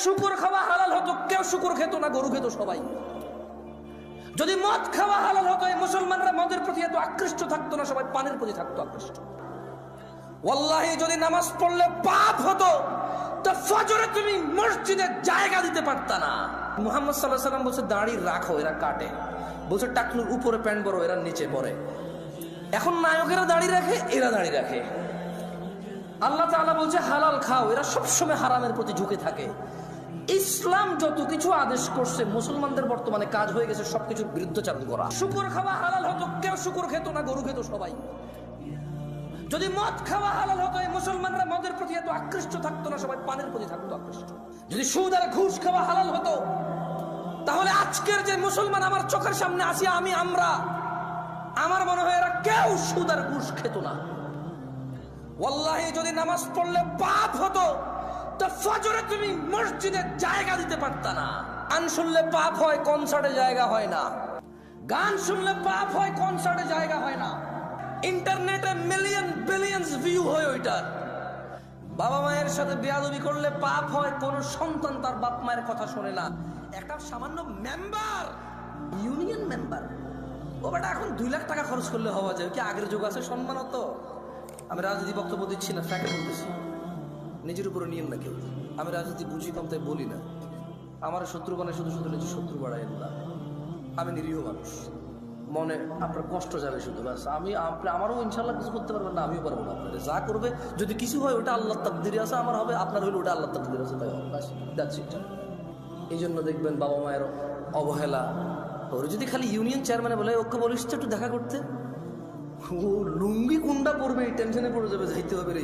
শুকর খাওয়া হালাল হতো, কেউ শুকর খেত না, গরু খেত সবাই। যদি মদ খাওয়া হালাল হতো, এই মুসলমানরা মদের প্রতি এত আকৃষ্ট থাকতো না, সবাই পানের প্রতি থাকতো আকৃষ্ট। ওয়াল্লাহি যদি নামাজ পড়লে পাপ হতো, তো ফজরে তুমি মসজিদে জায়গা দিতে পারতা না। মুহাম্মদ সাল্লাল্লাহু আলাইহি ওয়াসাল্লাম বলছে দাড়ি রাখো, এরা কাটে। বলছে টাকনুর উপরে প্যান্ট বড়, এরা নিচে পরে। এখন নায়কেরা দাড়ি রাখে, এরা দাড়ি রাখে। আল্লাহ তাআলা বলছে হালাল খাও, এরা সবসময় হারামের প্রতি ঝুঁকে থাকে। ইসলাম যত কিছু আদেশ করছে, মুসলমানদের বর্তমানে কাজ হয়ে গেছে সবকিছুর বিরুদ্ধাচরণ করা। শুকর খাওয়া হালাল হতো, কেউ শুকর খেত না, গরু খেত সবাই। যদি মদ খাওয়া হালাল হতো, এই মুসলমানরা মদের প্রতি এত আকৃষ্ট থাকতো না, সবাই পানের প্রতি থাকতো আকৃষ্ট। যদি সুদ আর ঘুষ খাওয়া হালাল হতো, তাহলে আজকের যে মুসলমান আমার চোখের সামনে আসি, আমার মনে হয় এরা কেউ সুদ আর ঘুষ খেত না। ওয়াল্লাহি যদি নামাজ পড়লে পাপ হতো, তো ফজরে তুমি মসজিদে জায়গা দিতে পারতা না। গান শুনলে পাপ হয়, কনসার্টে জায়গা হয় না। গান শুনলে পাপ হয়, কনসার্টে জায়গা হয় না। ইন্টারনেটে মিলিয়ন বিলিয়ন্স ভিউ হয় ওইটার। বাবা মায়ের সাথে বেয়াদবি করলে পাপ হয়, কোন সন্তান তার বাপ মায়ের কথা শোনে না। একটা সামান্য মেম্বার, ইউনিয়ন মেম্বার, ও বেটা এখন 2 লাখ টাকা খরচ করলে হওয়া যায় কি? আগের যুগ আছে সম্মান হতো। আমি রাজনীতি বক্তব্য দিচ্ছি না, ফ্যাক্ট বলতেছি, নিজের উপরে নিয়েন না কেউ। আমি রাজনীতি বুঝি কম, তাই বলি না। আমার শত্রু বানায় শুধু শুধু নিজের শত্রু বাড়াইন না। আমি নিরীহ মানুষ, মনে আপনার কষ্ট যাবে শুধু, ব্যাস। আমারও ইনশাল্লাহ কিছু করতে পারবেন না, আমিও পারবো না। আপনাদের যা করবে, যদি কিছু হয় ওটা আল্লাহর তাকদীরে আছে, আমার হবে, আপনার হইলে ওটা আল্লাহর তাকদীরে আছে, তাই হবে, ব্যাস। That's it. এই জন্য দেখবেন বাবা মায়ের অবহেলা। ওর যদি খালি ইউনিয়ন চেয়ারম্যানে বলে ওকে বলিস তো একটু দেখা করতে, ও লুঙ্গি কুন্ডা পড়বে, এই টেনশনে পড়ে যাবে, যাইতে হবে রে।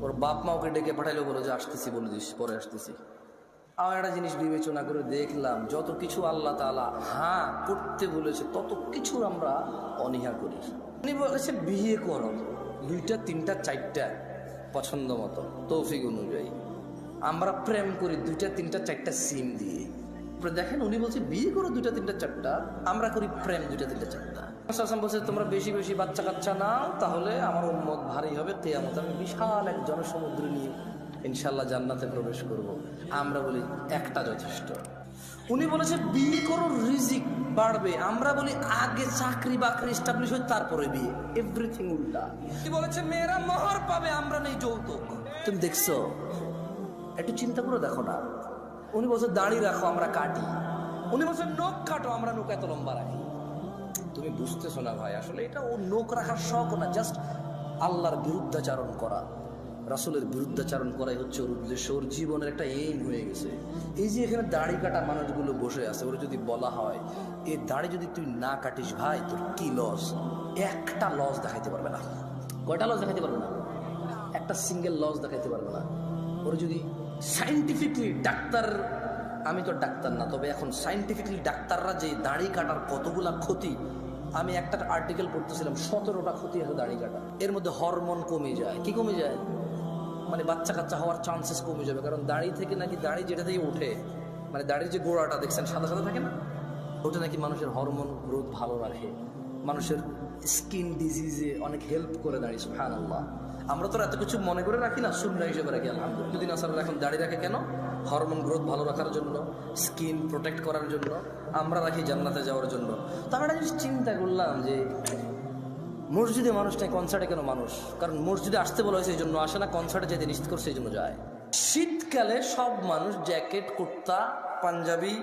ওর বাপ মা ওকে ডেকে পাঠাইলেও বলো যে আসতেছি, বলে দিস পরে আসতেছি। আমার একটা জিনিস বিবেচনা করে দেখলাম, যত কিছু আল্লাহ তাআলা হ্যাঁ করতে বলেছে, তত কিছু আমরা অনীহা করি। উনি বলেছে বিয়ে করো, 2টা 3টা 4টা পছন্দ মতো, তৌফিক অনুযায়ী। আমরা প্রেম করি 2টা 3টা 4টা সিম দিয়ে। দেখেন উনি বলছে বিয়ে করো 2টা 3টা 4টা, আমরা করি প্রেম 2টা 3টা 4টা। বলছে তোমরা বেশি বেশি বাচ্চা কাচ্চা নাও, তাহলে আমার উম্মত ভারী হবে, কিয়ামত আমি বিশাল এক জনসমুদ্র নিয়ে ইনশাল্লাহ জান্নাতে প্রবেশ করব। আমরা বলি একটা যথেষ্ট। উনি বলেছে বিয়ে করো, রিজিক বাড়বে। আমরা বলি আগে চাকরি বাকরি এস্টাবলিশ হয়, তারপরে বিয়ে। এভরিথিং উল্টা। উনি বলেছে মেয়েরা মোহর পাবে, আমরা নেই যৌতুক। তুমি দেখছো, একটু চিন্তা করে দেখো না। উনি বলছে দাড়ি রাখো, আমরা কাটি। উনি বলছে নখ কাটো, আমরা নখ এত লম্বা রাখি। তুমি বুঝতেছো না ভাই, আসলে এটা ও নখ রাখার শখ না, জাস্ট আল্লাহর বিরুদ্ধাচারণ করা, রাসূলের বিরুদ্ধাচারণ করাই হচ্ছে ওর উদ্দেশ্য। ওর জীবনের একটা এইম হয়ে গেছে। এই যে এখানে দাড়ি কাটা মানুষগুলো বসে আছে, ওর যদি বলা হয় এই দাড়ি যদি তুই না কাটিস ভাই, তোর কি লস? একটা লস দেখাইতে পারবে না। কয়টা লস দেখাইতে পারবে না? একটা সিঙ্গেল লস দেখাইতে পারবে না। ওর যদি সাইন্টিফিকলি ডাক্তার, আমি তো ডাক্তার না, তবে এখন সাইন্টিফিকলি ডাক্তাররা যে দাড়ি কাটার কতগুলা ক্ষতি, আমি একটা আর্টিকেল পড়তেছিলাম, 17টা ক্ষতি আছে দাড়ি কাটা। এর মধ্যে হরমোন কমে যায়। কি কমে যায়? মানে বাচ্চা কাচ্চা হওয়ার চান্সেস কমে যাবে। কারণ দাড়ি থেকে নাকি, দাড়ি যেটা থেকে ওঠে, মানে দাড়ির যে গোড়াটা দেখছেন সাদা সাদা থাকে না, ওটা নাকি মানুষের হরমোন গ্রোথ ভালো রাখে, মানুষের স্কিন ডিজিজে অনেক হেল্প করে দাড়ি। সুবহানাল্লাহ। আমরা তো এত কিছু মনে করে রাখি না, সুন্নাহ হিসেবে রাখি। আলহামদুলিল্লাহ দিন আসার এখন দাড়ি রাখে কেন? হরমোন গ্রোথ ভালো রাখার জন্য, স্কিন প্রোটেক্ট করার জন্য। আমরা রাখি জান্নাতে যাওয়ার জন্য। তো আমরা একটা জিনিস চিন্তা করলাম যে মসজিদে মানুষ নাই, কনসার্টে কেন মানুষ? কারণ মসজিদে আসতে বলা হয়েছে এই জন্য আসে না, কনসার্টে যেতে নিষেধ করছে এই জন্য যায়। শীতকালে সব মানুষ জ্যাকেট, কুর্তা, পাঞ্জাবি,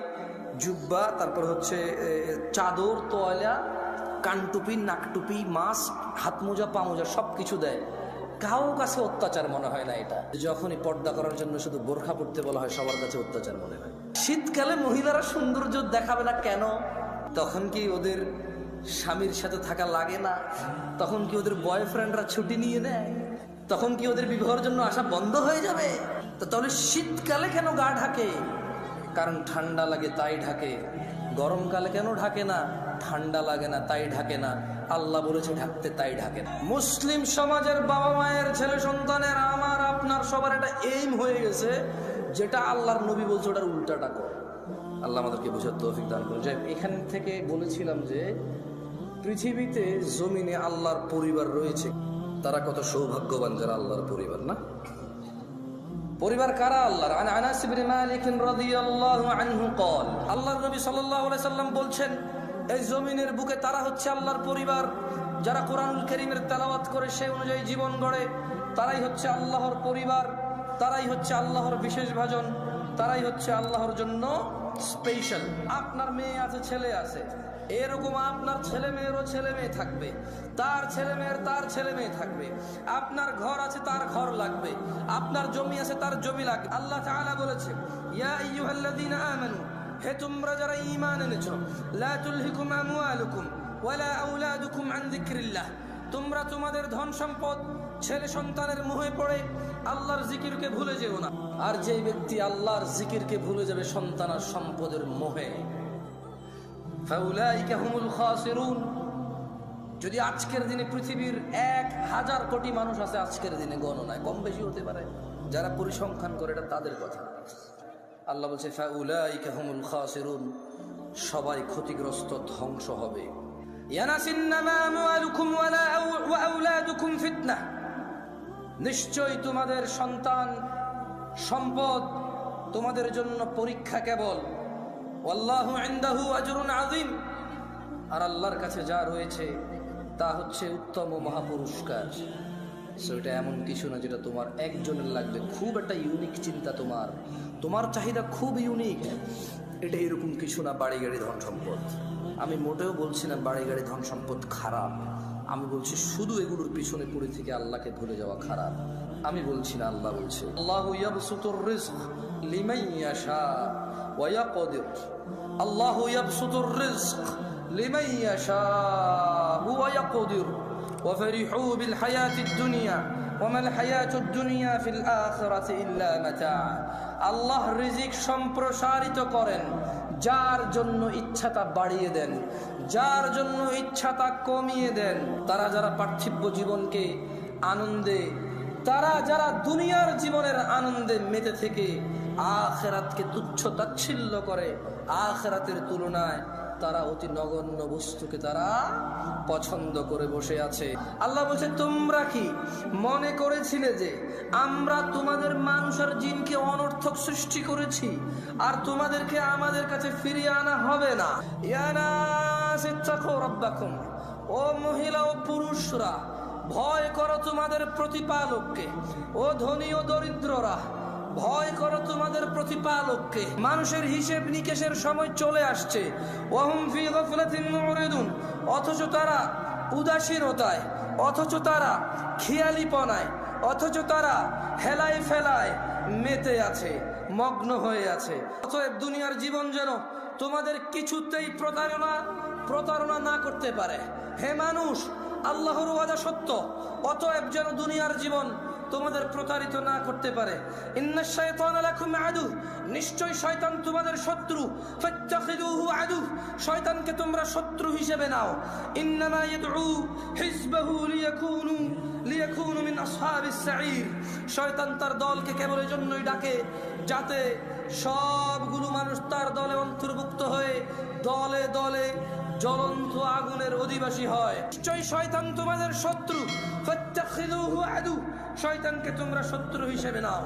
জুব্বা, তারপর হচ্ছে চাদর, তোয়ালা, কানটুপি, নাকটুপি, মাস্ক, হাত মোজা, পা মোজা সব কিছু দেয়। কাউ কাছে অত্যাচার মনে হয় না এটা। যখনই পর্দা করার জন্য শুধু বোরখা পড়তে বলা হয়, সবার কাছে অত্যাচার মনে হয়। শীতকালে মহিলারা সৌন্দর্য দেখাবে না কেন? তখন কি ওদের স্বামীর সাথে থাকা লাগে না? তখন কি ওদের বয়ফ্রেন্ডরা ছুটি নিয়ে নেয়? তখন কি ওদের বিবাহের জন্য আসা বন্ধ হয়ে যাবে? তো তাহলে শীতকালে কেন গা ঢাকে? কারণ ঠান্ডা লাগে তাই ঢাকে। গরমকালে কেন ঢাকে না? ঠান্ডা লাগে না তাই ঢাকে না। আল্লাহ বলেছে ঢাকতে, তাই ঢাকে না। মুসলিম সমাজের বাবা মায়ের, ছেলে সন্তানের, আমার আপনার সবার একটা এইম হয়ে গেছে, যেটা আল্লাহর নবী বলছে ওটার উল্টাটা কর। আল্লাহ আমাদেরকে বোঝার তৌফিক দান করুন। এখান থেকে বলেছিলাম যে পৃথিবীতে জমিনে আল্লাহর পরিবার রয়েছে, তারা কত সৌভাগ্যবান যারা আল্লাহর পরিবার, না? পরিবার কারা আল্লাহর? আন আনাস ইবনে মালিক রাদিয়াল্লাহু আনহু قال আল্লাহর নবী সাল্লাল্লাহু আলাইহি সাল্লাম বলছেন, এই জমিনের বুকে তারা হচ্ছে আল্লাহর পরিবার, যারা কোরআনুল কারীমের তেলাওয়াত করে সেই অনুযায়ী জীবন গড়ে, তারাই হচ্ছে আল্লাহর পরিবার, তারাই হচ্ছে আল্লাহর বিশেষ ভাজন, তারাই হচ্ছে আল্লাহর জন্য স্পেশাল। আপনার মেয়ে আছে, ছেলে আছে, এরকম আপনার ছেলে মেয়েরও ছেলে মেয়ে থাকবে, তার ছেলে মেয়ের তার ছেলে মেয়ে থাকবে, আপনার ঘর আছে তার ঘর লাগবে, আপনার জমি আছে তার জমি লাগবে। আল্লাহ তাআলা বলেছে, ইয়া আইয়ুহাল্লাযীনা আমানু, হে তোমরা যারা ঈমান এনেছো, লা তুলহিকুম আমওয়ালুকুম ওয়ালা আওলাদুকুম আন যিকরিল্লাহ, তোমরা তোমাদের ধন সম্পদ ছেলে সন্তানের মোহে পড়ে আল্লাহর জিকিরকে ভুলে যেও না। আর যে ব্যক্তি আল্লাহর জিকিরকে ভুলে যাবে সন্তান আর সম্পদের মোহে, ফাউলাইকা হুমুল খাসিরুন। যদি আজকের দিনে পৃথিবীর 1000 কোটি মানুষ আছে, আজকের দিনে গণনায় কম বেশি হতে পারে, যারা পরিসংখ্যান করে এটা তাদের কথা। আল্লাহ বলছে ফাউলাইকা হুমুল খাসিরুন, সবাই ক্ষতিগ্রস্ত, ধ্বংস হবে। ইয়ানাসিন্নামা আমওয়ালুকুম ওয়া আওলাদুকুম ফিতনাহ, নিশ্চয় তোমাদের সন্তান সম্পদ তোমাদের জন্য পরীক্ষা কেবল। ওয়াল্লাহু ইনদাহু আজরুন আযীম, আর আল্লাহর কাছে যা রয়েছে তা হচ্ছে উত্তম ও মহাপুরস্কার। সেটা এমন কিছু না যেটা তোমার একজনের লাগবে, খুব একটা ইউনিক চিন্তা, তোমার চাহিদা খুব ইউনিক, এটা এরকম কিছু না। বাড়ি গাড়ি ধন সম্পদ, আমি মোটেও বলছি না বাড়ি গাড়ি ধন সম্পদ খারাপ, আমি বলছি শুধু এগুলোর পিছনে পড়ে থেকে আল্লাহকে ভুলে যাওয়া খারাপ। আমি বলছি না, আল্লাহ বলছে, আল্লাহু ইয়াবসুতুর রিজক লিমান ইয়াশা ওয়া ইয়াকদির, আল্লাহু ইয়াবসুতুর রিজক লিমান ইয়াশা ওয়া ইয়াকদির ওয়া ফারিহু বিল হায়াতিদ দুনিয়া ওয়া মাল হায়াতুদ দুনিয়া ফিল আখিরাতি ইল্লা মাতা। আল্লাহ রিজিক সম্প্রসারিত করেন, যার জন্য ইচ্ছা তা বাড়িয়ে দেন, যার জন্য ইচ্ছা তা কমিয়ে দেন। তারা যারা পার্থিব জীবনকে আনন্দে, তারা যারা দুনিয়ার জীবনের আনন্দে মেতে থেকে আখিরাতকে তুচ্ছ তাচ্ছিল্য করে, আখিরাতের তুলনায় তারা অতি নগণ্য বস্তুকে তারা পছন্দ করে বসে আছে। আল্লাহ বলছে, তোমরা কি মনে করেছিলে যে আমরা তোমাদের মানুষ আর জিনকে অনর্থক সৃষ্টি করেছি আর তোমাদেরকে আমাদের কাছে ফিরিয়ে আনা হবে না? ইয়া নাস ইত্তাকু রাব্বাকুম, ও মহিলা ও পুরুষরা, ভয় করো তোমাদের প্রতিপালককে। ও ধনী ও দরিদ্ররা, ভয় করো তোমাদের প্রতিপালককে। মানুষের হিসেব নিকেশের সময় চলে আসছে। ওয়াহুম ফি গাফলাতিন মুরিদুন, অথচ তারা উদাসীনতায়, অথচ তারা খেয়ালিপনায়, অথচ তারা হেলায় ফেলায় মেতে আছে, মগ্ন হয়ে আছে। অতএব দুনিয়ার জীবন যেন তোমাদের কিছুতেই প্রতারণা না করতে পারে। হে মানুষ, আল্লাহর ওয়াদা সত্য, অতএব যেন দুনিয়ার জীবন তোমাদের প্রতারিত না করতে পারে। ইন্নাশ শাইতানা লাকুম আদু, নিশ্চয় শয়তান তোমাদের শত্রু। ফাত্তাখিযুহু আদু, শয়তানকে তোমরা শত্রু হিসেবে নাও। ইন্নামা ইয়াদউ হিজবাহু লিয়াকুনু মিন আসহাবিস সাঈর, শয়তান তার দলকে কেবল এজন্যই ডাকে যাতে সবগুলো মানুষ তার দলে অন্তর্ভুক্ত হয়ে দলে দলে জ্বলন্ত আগুনের অধিবাসী হয়। নিশ্চয় শয়তান তোমাদের শত্রু। ফাত্তাখিযুহু আদু, শয়তানকে তোমরা শত্রু হিসেবে নাও।